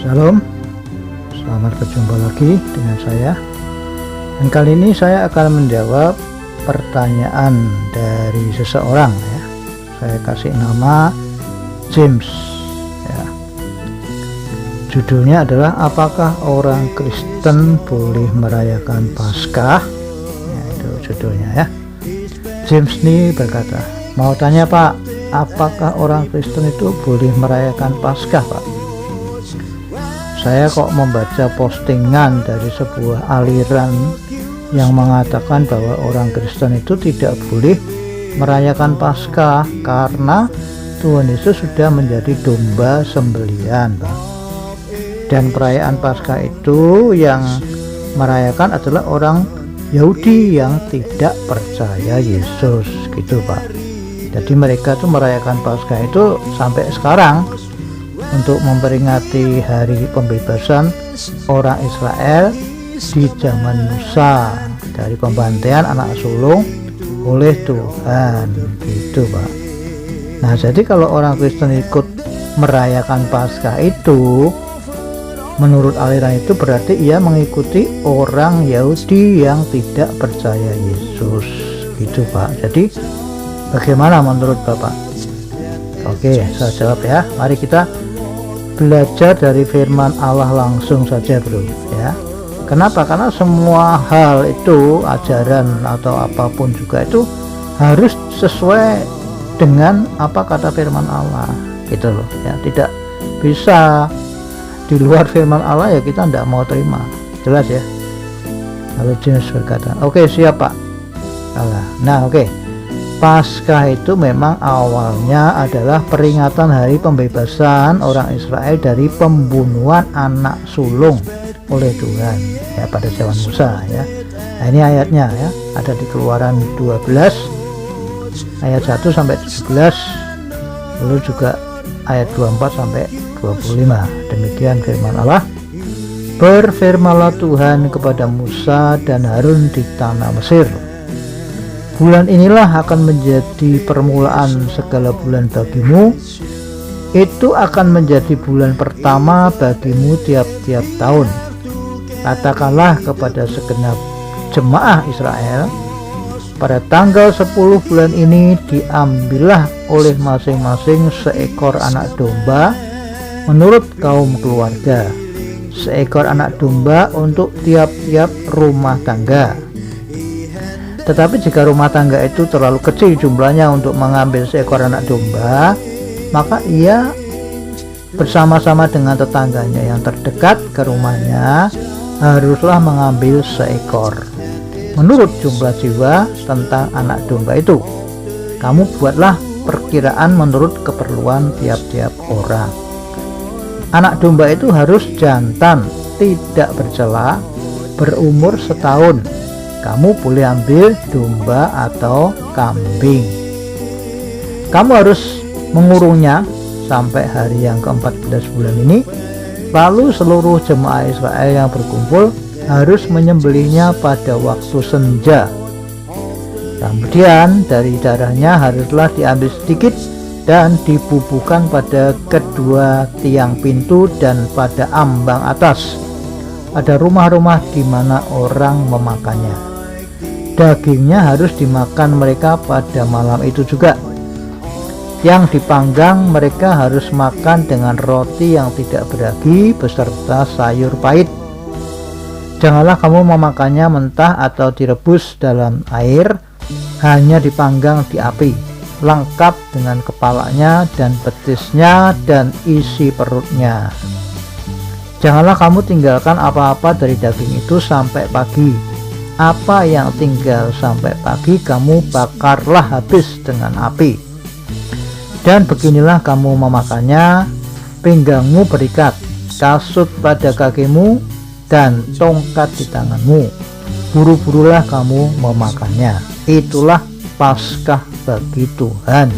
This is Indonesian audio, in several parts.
Shalom, selamat berjumpa lagi dengan saya. Dan kali ini saya akan menjawab pertanyaan dari seseorang ya. Saya kasih nama James ya. Judulnya adalah apakah orang Kristen boleh merayakan Paskah ya, itu judulnya ya. James ini berkata, mau tanya Pak, apakah orang Kristen itu boleh merayakan Paskah Pak? Saya kok membaca postingan dari sebuah aliran yang mengatakan bahwa orang Kristen itu tidak boleh merayakan Paskah karena Tuhan Yesus sudah menjadi domba sembelihan, Pak. Dan perayaan Paskah itu yang merayakan adalah orang Yahudi yang tidak percaya Yesus, gitu Pak. Jadi mereka tuh merayakan Paskah itu sampai sekarang untuk memperingati hari pembebasan orang Israel di zaman Musa dari pembantaian anak sulung oleh Tuhan, gitu Pak. Nah, jadi kalau orang Kristen ikut merayakan Paskah itu, menurut aliran itu berarti ia mengikuti orang Yahudi yang tidak percaya Yesus, gitu Pak. Jadi bagaimana menurut Bapak? Oke, saya jawab ya. Mari kita belajar dari firman Allah langsung saja bro ya. Kenapa? Karena semua hal itu, ajaran atau apapun juga itu harus sesuai dengan apa kata firman Allah, gitu loh ya. Tidak bisa di luar firman Allah ya, kita tidak mau terima. Jelas ya. Lalu James berkata, oke siap Pak. Nah oke. Paskah itu memang awalnya adalah peringatan hari pembebasan orang Israel dari pembunuhan anak sulung oleh Tuhan ya pada zaman Musa ya. Nah ini ayatnya ya, ada di Keluaran 12 ayat 1 sampai 17, lalu juga ayat 24 sampai 25. Demikian firman Allah. Berfirmanlah Tuhan kepada Musa dan Harun di tanah Mesir, bulan inilah akan menjadi permulaan segala bulan bagimu. Itu akan menjadi bulan pertama bagimu tiap-tiap tahun. Katakanlah kepada segenap jemaah Israel, pada tanggal 10 bulan ini diambillah oleh masing-masing seekor anak domba menurut kaum keluarga, seekor anak domba untuk tiap-tiap rumah tangga. Tetapi jika rumah tangga itu terlalu kecil jumlahnya untuk mengambil seekor anak domba, maka ia bersama-sama dengan tetangganya yang terdekat ke rumahnya haruslah mengambil seekor menurut jumlah jiwa tentang anak domba itu. Kamu buatlah perkiraan menurut keperluan tiap-tiap orang. Anak domba itu harus jantan, tidak bercela, berumur setahun. Kamu boleh ambil domba atau kambing. Kamu harus mengurungnya sampai hari yang ke-14 bulan ini. Lalu seluruh jemaah Israel yang berkumpul harus menyembelihnya pada waktu senja. Kemudian dari darahnya haruslah diambil sedikit dan dibubuhkan pada kedua tiang pintu dan pada ambang atas, pada rumah-rumah di mana orang memakannya. Dagingnya harus dimakan mereka pada malam itu juga. Yang dipanggang mereka harus makan dengan roti yang tidak beragi beserta sayur pahit. Janganlah kamu memakannya mentah atau direbus dalam air, hanya dipanggang di api, lengkap dengan kepalanya dan betisnya dan isi perutnya. Janganlah kamu tinggalkan apa-apa dari daging itu sampai pagi. Apa yang tinggal sampai pagi kamu bakarlah habis dengan api. Dan beginilah kamu memakannya: pinggangmu berikat, kasut pada kakimu, dan tongkat di tanganmu. Buru-burulah kamu memakannya. Itulah Paskah bagi Tuhan.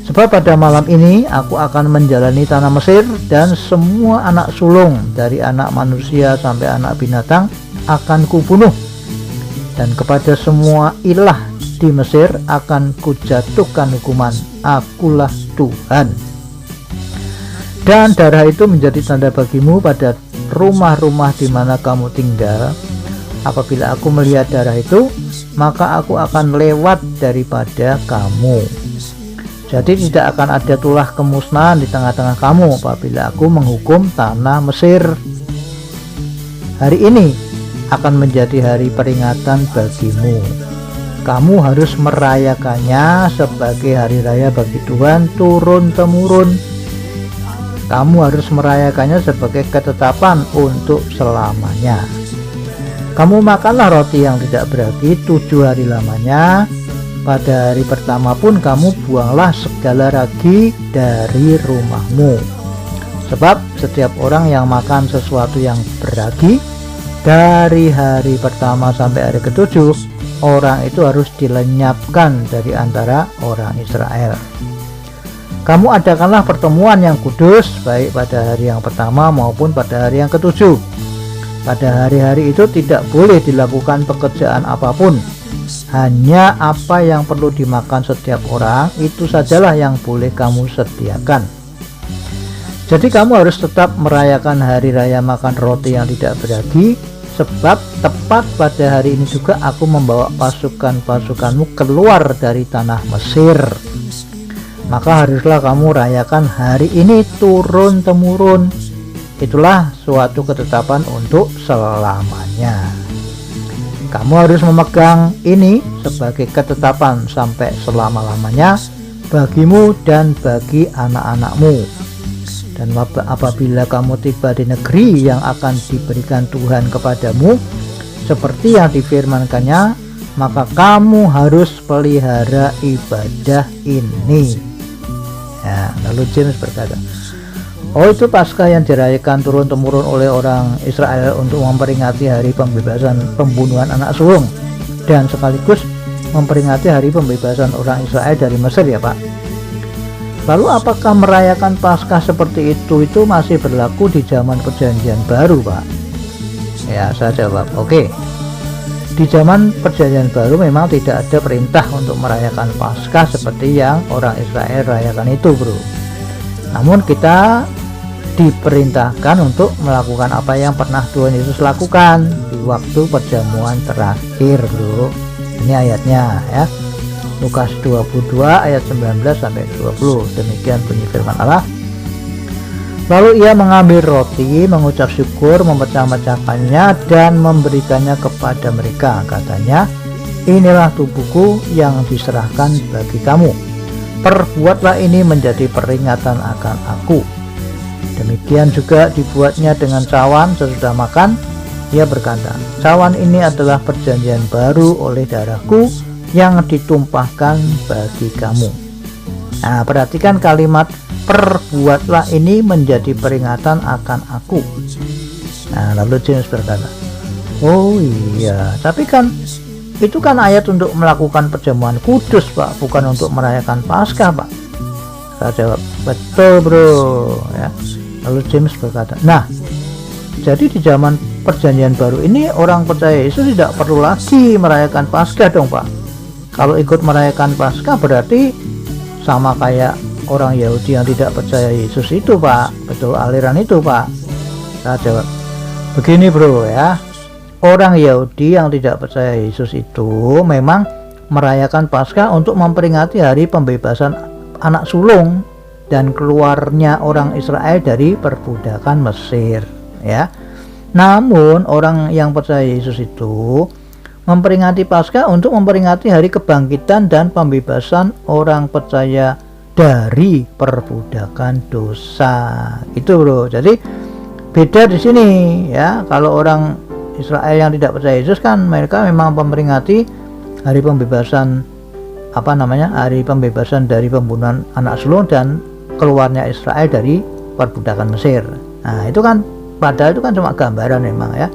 Sebab pada malam ini aku akan menjalani tanah Mesir, dan semua anak sulung dari anak manusia sampai anak binatang akan kubunuh, dan kepada semua ilah di Mesir akan kujatuhkan hukuman. Akulah Tuhan. Dan darah itu menjadi tanda bagimu pada rumah-rumah di mana kamu tinggal. Apabila aku melihat darah itu, maka aku akan lewat daripada kamu. Jadi tidak akan ada tulah kemusnahan di tengah-tengah kamu apabila aku menghukum tanah Mesir. Hari ini akan menjadi hari peringatan bagimu. Kamu harus merayakannya sebagai hari raya bagi Tuhan turun-temurun. Kamu harus merayakannya sebagai ketetapan untuk selamanya. Kamu makanlah roti yang tidak beragi 7 hari lamanya. Pada hari pertama pun kamu buanglah segala ragi dari rumahmu. Sebab setiap orang yang makan sesuatu yang beragi dari hari pertama sampai hari ke-7, orang itu harus dilenyapkan dari antara orang Israel. Kamu adakanlah pertemuan yang kudus baik pada hari yang pertama maupun pada hari yang ke-7. Pada hari-hari itu tidak boleh dilakukan pekerjaan apapun. Hanya apa yang perlu dimakan setiap orang, itu sajalah yang boleh kamu sediakan. Jadi kamu harus tetap merayakan hari raya makan roti yang tidak beragi, sebab tepat pada hari ini juga aku membawa pasukan-pasukanmu keluar dari tanah Mesir. Maka haruslah kamu rayakan hari ini turun-temurun. Itulah suatu ketetapan untuk selamanya. Kamu harus memegang ini sebagai ketetapan sampai selama-lamanya bagimu dan bagi anak-anakmu. Dan apabila kamu tiba di negeri yang akan diberikan Tuhan kepadamu seperti yang difirmankannya, maka kamu harus pelihara ibadah ini. Ya, lalu James berkata, oh, itu Paskah yang dirayakan turun-temurun oleh orang Israel untuk memperingati hari pembebasan pembunuhan anak sulung dan sekaligus memperingati hari pembebasan orang Israel dari Mesir, ya Pak. Lalu apakah merayakan Paskah seperti itu masih berlaku di zaman Perjanjian Baru, Pak? Ya, saya jawab, oke. Di zaman Perjanjian Baru memang tidak ada perintah untuk merayakan Paskah seperti yang orang Israel rayakan itu, bro. Namun kita diperintahkan untuk melakukan apa yang pernah Tuhan Yesus lakukan di waktu perjamuan terakhir, bro. Ini ayatnya ya. Lukas 22 ayat 19 sampai 20. Demikian bunyi firman Allah. Lalu ia mengambil roti, mengucap syukur, memecah-mecahkannya dan memberikannya kepada mereka. Katanya, inilah tubuhku yang diserahkan bagi kamu. Perbuatlah ini menjadi peringatan akan aku. Demikian juga dibuatnya dengan cawan sesudah makan. Ia berkata, cawan ini adalah perjanjian baru oleh darahku yang ditumpahkan bagi kamu. Nah, perhatikan kalimat perbuatlah ini menjadi peringatan akan aku. Nah, lalu James berkata, oh iya, tapi kan itu kan ayat untuk melakukan perjamuan kudus, Pak, bukan untuk merayakan Paskah, Pak. Saya jawab, betul, bro, ya. Lalu James berkata, nah, jadi di zaman Perjanjian Baru ini orang percaya Yesus tidak perlu lagi merayakan Paskah dong, Pak. Kalau ikut merayakan Paskah berarti sama kayak orang Yahudi yang tidak percaya Yesus itu, Pak. Betul aliran itu, Pak. Saya jawab, begini, bro, ya. Orang Yahudi yang tidak percaya Yesus itu memang merayakan Paskah untuk memperingati hari pembebasan anak sulung dan keluarnya orang Israel dari perbudakan Mesir, ya. Namun orang yang percaya Yesus itu memperingati Paskah untuk memperingati hari kebangkitan dan pembebasan orang percaya dari perbudakan dosa. Itu, bro. Jadi beda di sini, ya. Kalau orang Israel yang tidak percaya Yesus kan mereka memang memperingati hari pembebasan hari pembebasan dari pembunuhan anak sulung dan keluarnya Israel dari perbudakan Mesir. Nah, itu kan padahal itu kan cuma gambaran memang, ya,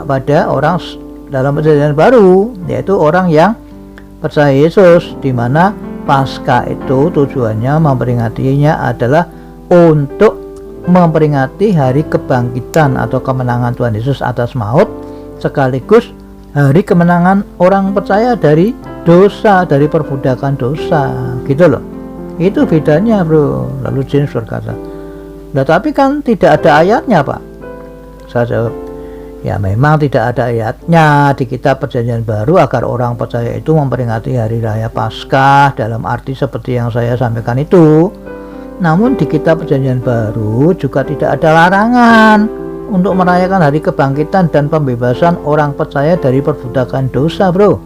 pada orang dalam Perjanjian Baru, yaitu orang yang percaya Yesus, di mana Paskah itu tujuannya memperingatinya adalah untuk memperingati hari kebangkitan atau kemenangan Tuhan Yesus atas maut, sekaligus hari kemenangan orang percaya dari dosa, dari perbudakan dosa, gitu loh. Itu bedanya, bro. Lalu James berkata, Nah, tapi kan tidak ada ayatnya, Pak. Saya jawab, ya memang tidak ada ayatnya di kitab Perjanjian Baru agar orang percaya itu memperingati hari raya Paskah dalam arti seperti yang saya sampaikan itu. Namun di kitab Perjanjian Baru juga tidak ada larangan untuk merayakan hari kebangkitan dan pembebasan orang percaya dari perbudakan dosa, bro.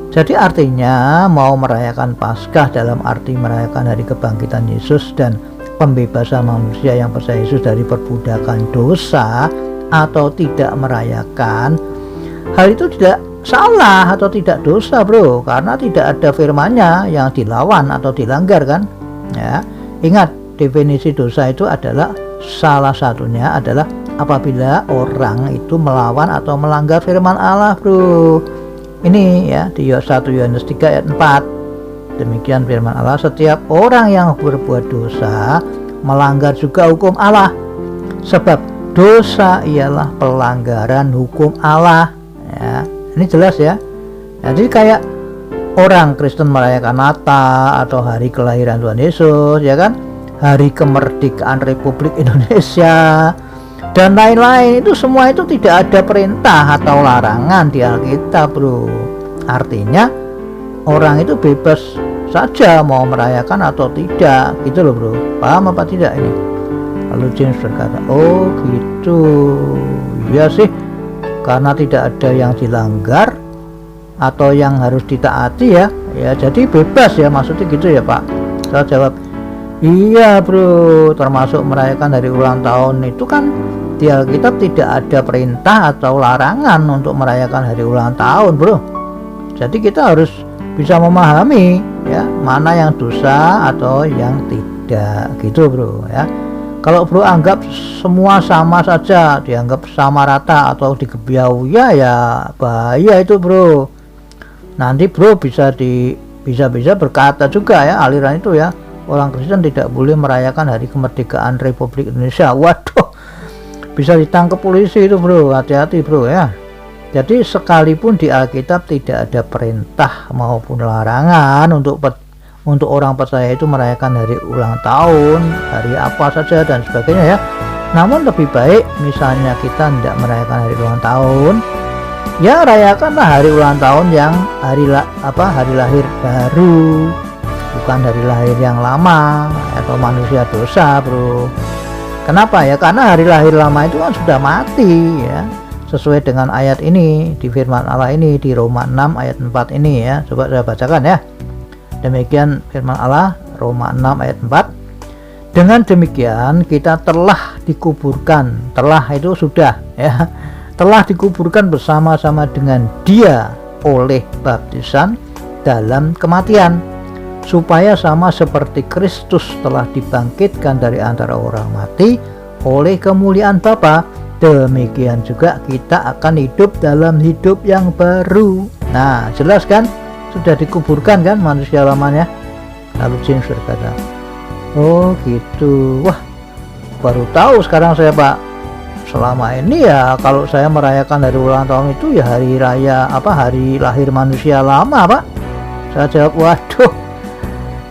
Jadi artinya mau merayakan Paskah dalam arti merayakan hari kebangkitan Yesus dan pembebasan manusia yang percaya Yesus dari perbudakan dosa atau tidak merayakan, hal itu tidak salah atau tidak dosa, bro, karena tidak ada firman-Nya yang dilawan atau dilanggar kan ya. Ingat, definisi dosa itu adalah salah satunya adalah apabila orang itu melawan atau melanggar firman Allah, bro. Ini ya di 1 Yohanes 3 ayat 4. Demikian firman Allah, setiap orang yang berbuat dosa melanggar juga hukum Allah, sebab dosa ialah pelanggaran hukum Allah ya. Ini jelas ya. Jadi kayak orang Kristen merayakan Natal atau hari kelahiran Tuhan Yesus ya kan, hari kemerdekaan Republik Indonesia dan lain-lain, itu semua itu tidak ada perintah atau larangan di Alkitab, bro. Artinya orang itu bebas saja mau merayakan atau tidak, gitu loh, bro. Paham apa tidak ini? Lalu James berkata, oh gitu ya sih, karena tidak ada yang dilanggar atau yang harus ditaati ya jadi bebas ya, maksudnya gitu ya, Pak. Saya jawab, iya, bro, termasuk merayakan hari ulang tahun itu kan di Alkitab tidak ada perintah atau larangan untuk merayakan hari ulang tahun, bro. Jadi kita harus bisa memahami ya mana yang dosa atau yang tidak, gitu, bro ya. Kalau bro anggap semua sama saja, dianggap sama rata atau digebiau ya bahaya itu, bro. Nanti bro bisa berkata juga ya, aliran itu ya, orang Kristen tidak boleh merayakan hari kemerdekaan Republik Indonesia. Waduh, bisa ditangkap polisi itu, bro. Hati-hati, bro ya. Jadi sekalipun di Alkitab tidak ada perintah maupun larangan untuk orang percaya itu merayakan hari ulang tahun, hari apa saja dan sebagainya ya. Namun lebih baik misalnya kita tidak merayakan hari ulang tahun, ya rayakanlah hari ulang tahun yang hari lahir baru, bukan hari lahir yang lama atau manusia dosa, bro. Kenapa ya? Karena hari lahir lama itu kan sudah mati ya, sesuai dengan ayat ini di firman Allah ini di Roma 6 ayat 4 ini ya. Coba saya bacakan ya. Demikian firman Allah, Roma 6 ayat 4. Dengan demikian kita telah dikuburkan, telah itu sudah ya, telah dikuburkan bersama-sama dengan Dia oleh baptisan dalam kematian, supaya sama seperti Kristus telah dibangkitkan dari antara orang mati oleh kemuliaan Bapa, demikian juga kita akan hidup dalam hidup yang baru. Nah, jelas kan? Sudah dikuburkan kan manusia lamanya. Lalu James berkata, oh gitu. Wah, baru tahu sekarang saya, Pak. Selama ini ya kalau saya merayakan hari ulang tahun itu ya hari raya hari lahir manusia lama, Pak. Saya jawab, waduh,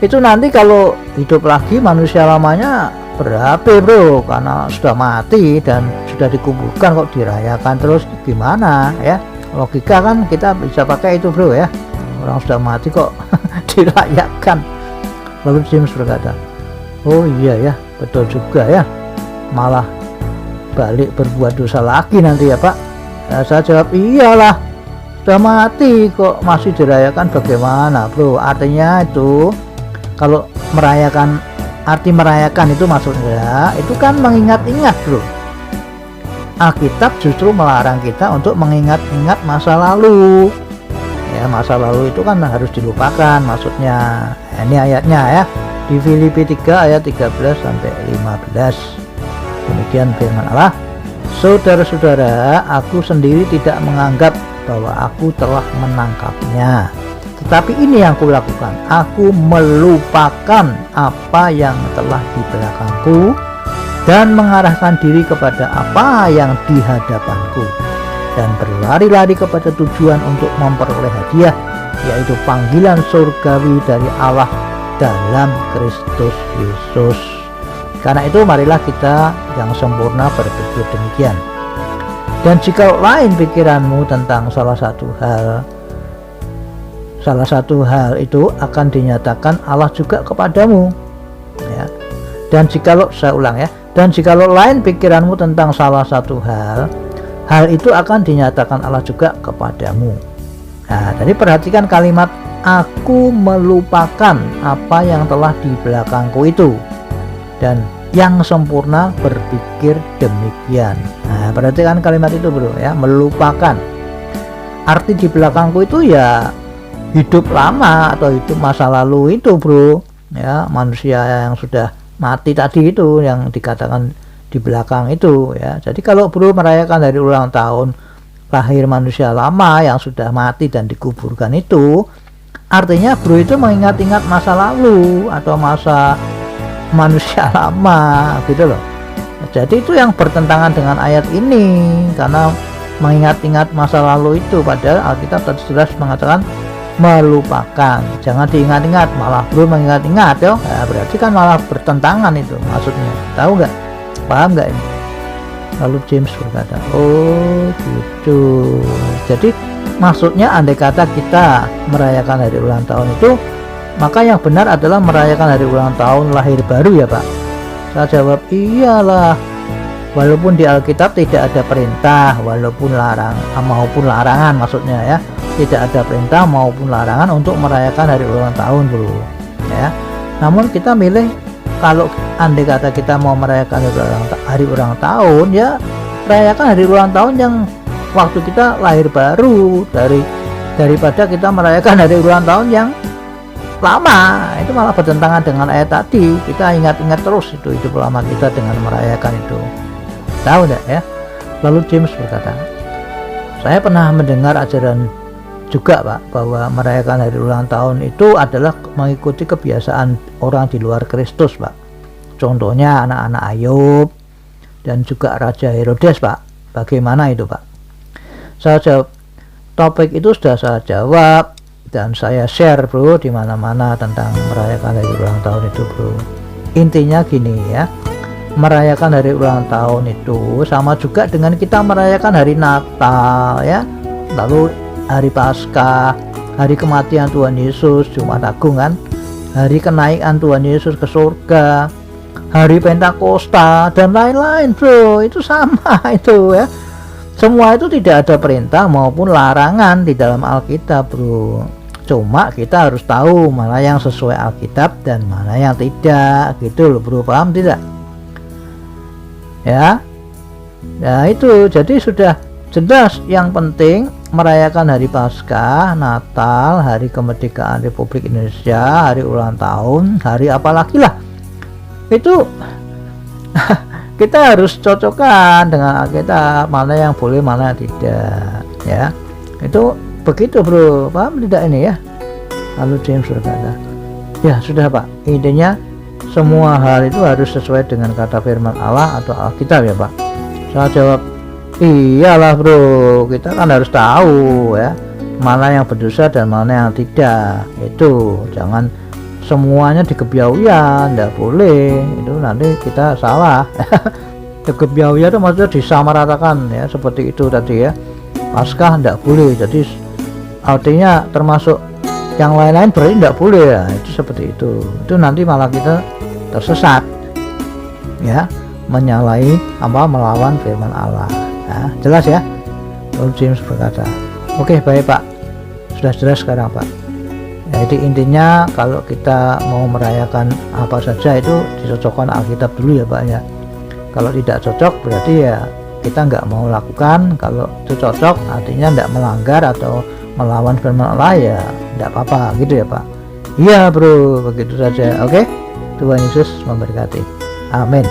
itu nanti kalau hidup lagi manusia lamanya berabe, bro, karena sudah mati dan sudah dikuburkan kok dirayakan terus, gimana ya? Logika kan kita bisa pakai itu, bro ya. Orang sudah mati kok dirayakan. Lalu James berkata, oh iya ya, betul juga ya, malah balik berbuat dosa lagi nanti ya, Pak. Saya jawab, iyalah, sudah mati kok masih dirayakan, bagaimana, bro? Artinya itu kalau merayakan, arti merayakan itu maksudnya itu kan mengingat-ingat, bro. Alkitab justru melarang kita untuk mengingat-ingat masa lalu ya. Masa lalu itu kan harus dilupakan maksudnya. Ini ayatnya ya, di Filipi 3 ayat 13 sampai 15. Demikian firman Allah, saudara-saudara, aku sendiri tidak menganggap bahwa aku telah menangkapnya, tetapi ini yang kulakukan, aku melupakan apa yang telah di belakangku dan mengarahkan diri kepada apa yang di hadapanku, dan berlari-lari kepada tujuan untuk memperoleh hadiah, yaitu panggilan surgawi dari Allah dalam Kristus Yesus. Karena itu marilah kita yang sempurna berpikir demikian. Dan jika lain pikiranmu tentang salah satu hal itu akan dinyatakan Allah juga kepadamu, ya. Dan jikalau, saya ulang ya, dan jikalau lain pikiranmu tentang salah satu hal itu akan dinyatakan Allah juga kepadamu. Nah, jadi perhatikan kalimat aku melupakan apa yang telah di belakangku itu, dan yang sempurna berpikir demikian. Nah, perhatikan kalimat itu bro ya, melupakan. Arti di belakangku itu ya hidup lama atau hidup masa lalu itu bro ya, manusia yang sudah mati tadi itu yang dikatakan di belakang itu ya. Jadi kalau bro merayakan hari ulang tahun lahir manusia lama yang sudah mati dan dikuburkan itu, artinya bro itu mengingat-ingat masa lalu atau masa manusia lama gitu loh. Jadi itu yang bertentangan dengan ayat ini, karena mengingat-ingat masa lalu itu, padahal Alkitab tadi jelas mengatakan melupakan, jangan diingat-ingat, malah bro mengingat-ingat ya. Nah, berarti kan malah bertentangan itu maksudnya, tahu nggak, paham nggak ini? Lalu James berkata, oh gitu, jadi maksudnya andai kata kita merayakan hari ulang tahun itu, maka yang benar adalah merayakan hari ulang tahun lahir baru ya Pak? Saya jawab iyalah, walaupun di Alkitab tidak ada perintah maupun larangan maksudnya ya, tidak ada perintah maupun larangan untuk merayakan hari ulang tahun bro ya. Namun kita milih, kalau andai kata kita mau merayakan hari ulang tahun ya, rayakan hari ulang tahun yang waktu kita lahir baru, daripada kita merayakan hari ulang tahun yang lama. Itu malah bertentangan dengan ayat tadi. Kita ingat-ingat terus itu hidup lama kita dengan merayakan itu, tahu enggak ya? Lalu James berkata, saya pernah mendengar ajaran juga Pak, bahwa merayakan hari ulang tahun itu adalah mengikuti kebiasaan orang di luar Kristus Pak. Contohnya anak-anak Ayub dan juga Raja Herodes Pak. Bagaimana itu Pak? Saya jawab, topik itu sudah saya jawab dan saya share bro di mana-mana tentang merayakan hari ulang tahun itu bro. Intinya gini ya, merayakan hari ulang tahun itu sama juga dengan kita merayakan hari Natal ya, lalu hari Paskah, hari kematian Tuhan Yesus, Jumat Agung kan, hari kenaikan Tuhan Yesus ke surga, hari Pentakosta dan lain-lain bro. Itu sama itu ya, semua itu tidak ada perintah maupun larangan di dalam Alkitab bro. Cuma kita harus tahu mana yang sesuai Alkitab dan mana yang tidak gitu loh bro, paham tidak ya? Ya itu, jadi sudah jelas. Yang penting merayakan hari Paskah, Natal, hari kemerdekaan Republik Indonesia, hari ulang tahun, hari apalagi lah itu kita harus cocokkan dengan Alkitab, mana yang boleh mana yang tidak ya. Itu begitu bro, paham tidak ini ya? Lalu James berkata, ya sudah Pak, intinya semua hal itu harus sesuai dengan kata firman Allah atau Alkitab ya Pak. Saya jawab, iyalah bro, kita kan harus tahu ya, mana yang berdosa dan mana yang tidak. Itu jangan semuanya dikebiauan, tidak boleh, itu nanti kita salah. Dikebiauan itu maksudnya disamaratakan ya, seperti itu tadi ya. Paskah tidak boleh, jadi artinya termasuk yang lain-lain berarti tidak boleh ya, itu seperti itu. Itu nanti malah kita tersesat ya, menyalahi melawan firman Allah ya. Jelas ya? Lalu James berkata, oke baik Pak, sudah jelas sekarang Pak. Jadi intinya kalau kita mau merayakan apa saja itu dicocokkan Alkitab dulu ya Pak ya. Kalau tidak cocok berarti ya kita nggak mau lakukan. Kalau itu cocok artinya tidak melanggar atau melawan firman Allah ya tidak apa-apa gitu ya Pak. Iya bro, begitu saja. Oke, Tuhan Yesus memberkati. Amin.